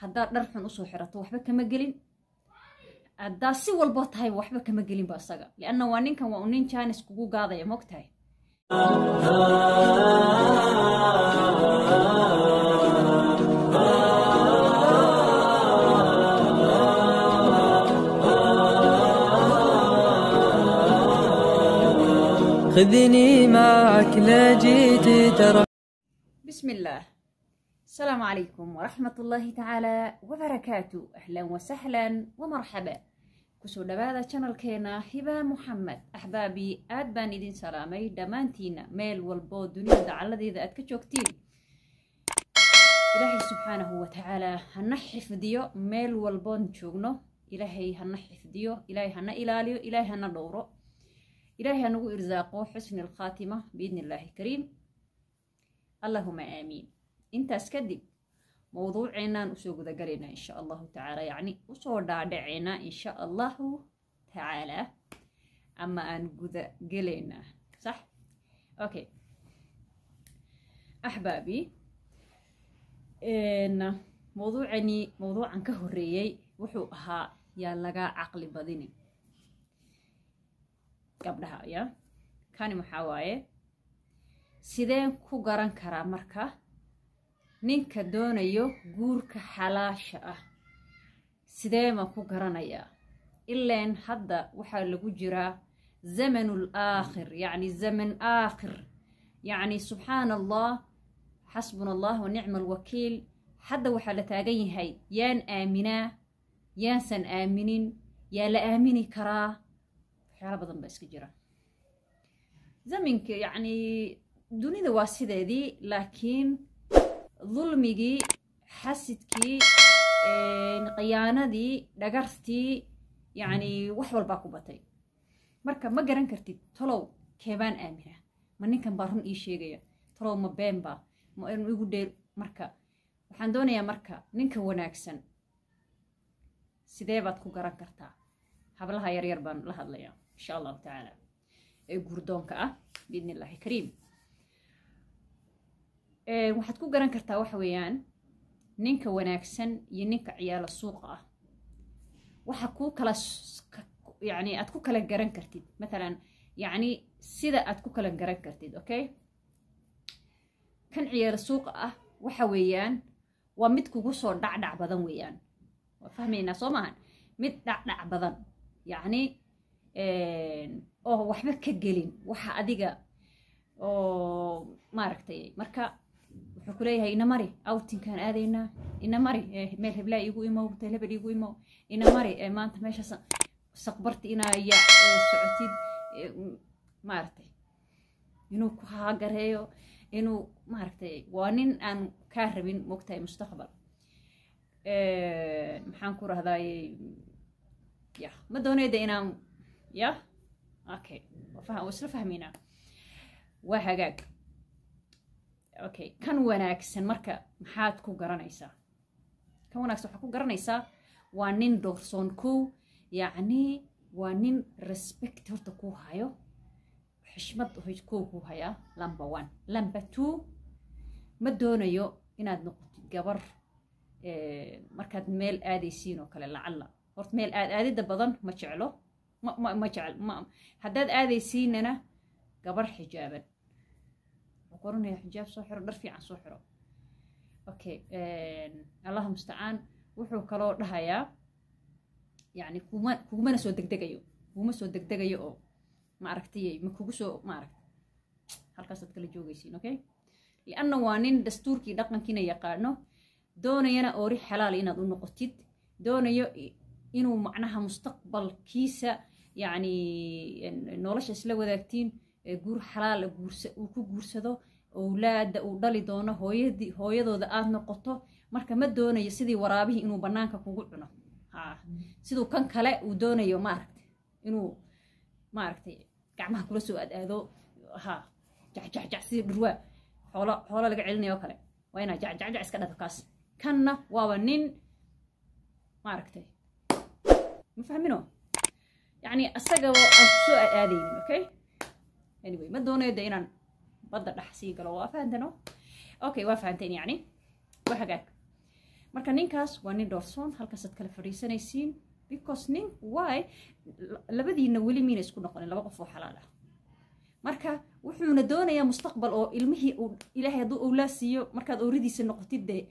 haddaad dhar xun usoo xirato waxba kama gelin haddaa si walboo tahay waxba kama gelin ba asaga lianna waa ninkan waa nin jaanis kugu gaadaya mogtahay خذني معك لجيت ترى. بسم الله. السلام عليكم ورحمة الله تعالى وبركاته. أهلا وسهلا ومرحبا كسو دبادة channel كينا هبة محمد. أحبابي آدبان إذن سلامي دمانتينا ميل والبو دنيا دعالة إذا أتكتشوكتين إلهي سبحانه وتعالى هنحف ديو ميل والبو نشوغنو إلهي هنحف ديو إلهي هنا إلاليو إلهي هنا دورو إلهي هنو إرزاقه حسن الخاتمة بإذن الله الكريم اللهم آمين. انت اسكدب موضوعنا نسوق ذا قرينا إن شاء الله تعالى يعني وصور دعنا إن شاء الله تعالى أما أنقذ قلينا صح؟ أوكي أحبابي إن موضوعني موضوع عن كهريي وحوها يا لقى عقل بديني قبلها يا كان محاواي سيدين كو قران كرا مركا ninka doonayo guurka xalaasha ah sidee ma ku garanaya ilaan hadda waxa lagu jiraa zamanul aakhir yani zaman aakhir yani subhanallah hasbunallah wa ni'mal wakiil hadda waxa la taagan yahay yaan aamina yaan aaminin yaa la aamini karaa waxyaalo badan ba iska jira zamanka yani dunida waa sideedii laakiin ظلمي حسدكي قياندي دغرتي يعني وحول باكو باتاي marka ma garan kartid talow keebaan aamina ma ninkan baa run ii sheegaya talow ma been ba ma inuu igu dheer marka waxaan doonayaa marka ninka wanaagsan sidee baad ku garan kartaa hablaha yar yar baan la hadlayaa insha Allah taala ee gurdoonka ah biidnillahi kariim waxaad ku garan kartaa waxa weeyaan ninka wanaagsan iyo ninka ciyaala suuqa ah waxa ku kala yani aad ku kala garan kartid مثلا yani sida aad ku kala garan kartid okay kan ciyaala suuqa ah waxa weeyaan waa mid kugu soo dhacdhac badan weeyaan waa fahmayna Soomahan mid dhacdhac badan yani oo waxba ka gelin waxa adiga oo maaragtay marka wuxuu ku leeyahay ina mari outing-kan aadayna ina mari meel heblaa igu imo telebad igu imo ina mari maanta meesha saqbarti ina ya socotid maartay inuu ku haagareeyo inuu maartay waa nin aan ka rabin waqti mustaqbal maxaan ku rahday ya ma doonayda inaan ya okay wasla fahmina waa hagaag okay kan wanaagsan marka maxaad ku garanaysaa kan wanaagsan waxa ku garanaysaa waa nin doorsoon ku yaani waa nin respect horta ku hayo xishmad ku haya number 1 number 2 ma doonayo inaad noqotid gabar markaad meel aadaysiin oo kale lacalla horta meel aadida badan ma jeclo ma jecel haddaad aadaysiinana gabar xijaaban وقرني حجاب صحر درفي عن صحره اوكي الله المستعان وحو كلو دهيا يعني كوما سو دغدغيو كوما سو دغدغيو او ما aragtiyay ma kugu soo ma aragt halkaas aad kala joogaysiin okay لانه وانين دستوركي dhaqankiina yaqaano doonayana oori xalaal inaad u noqotid doonayo inuu macnaha mustaqbalkiisa yani nolosha isla wadaagtiin guur xalaal ku guursado awlaad uu dhali doono hooyadooda aad noqoto marka ma doonayo sidii waraabihi inuu banaanka kugu cuno sidoo kan kale uu doonayo ma aragtay inuu ma aragtay gacmaha kula soo aado jac sidii dhurwa xoolo laga celinayo kale waa ina jac iska dhado kaas kanna waa nin ma aragtay ma fahmino yani asaga aan soo aadaynin okay anyway ما دوني ده إنان بدأ نحسي قالوا وافهمتنو أوكي وافهمتني يعني وحقك marka ninkaas waa nin doorsoon halkaasaad kala fadhiisanaysiin because nin why labadiina weli miina isku noqonin laba qof oo xalaal ah marka wuxuuna doonayaa mustaqbal oo ilmihii uu ilaahay hadduu owlaa siiyo markaad ooridiisa noqotid dee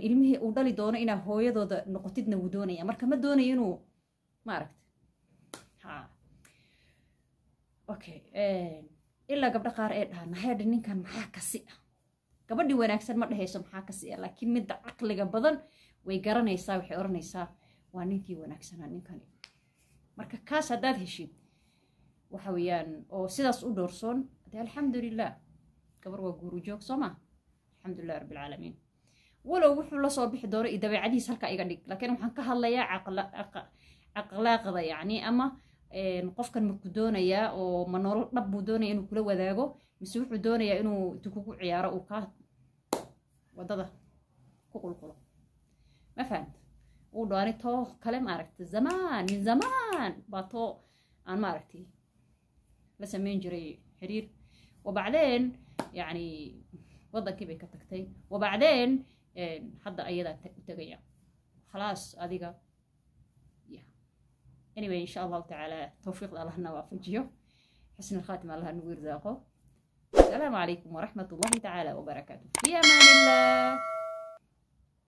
ilmihii uu dhali doono inaad hooyadooda noqotidna wuu doonaya marka ma doonayo inuu maaragta okay ilaa gabdho qaar ee dhaha naheedha ninkan maxaa kasi ah gabadhii wanaagsan ma dhahayso maxaa kasi ah laakiin midda caqliga badan way garanaysaa waxay oranaysaa waa ninkii wanaagsanaa ninkani marka kaas haddaad heshid waxa weeyaan oo sidaas u doorsoon dee alxamdulilah gabar waa guuru joog soo ma alxamdulilah rabbi alcaalamiin walow wuxuu la soo bixi doono dabeecadiis halka iga dhig laakiin waxaan ka hadlayaa aqlaaqda yacni ama qofkan maku doonayaa oo ma nolol dhab buu doonaya inuu kula wadaago mise wuxuu doonayaa inuu intuu kugu ciyaaro uu ka wadada ku qulqulo ma fahanta uu dhaani too kale maaragta zamaan min zamaan baa too aan maaragtay la samayn jiray xiriir wabacdeen yani wadankii bay ka tagtay wabacdeen hadda ayadaa u tegaya khalaas adiga anyway إن شاء الله تعالى توفيق الله نوافجيه حسن الخاتمة الله نوير ذاقه السلام عليكم ورحمة الله تعالى وبركاته في أمان الله.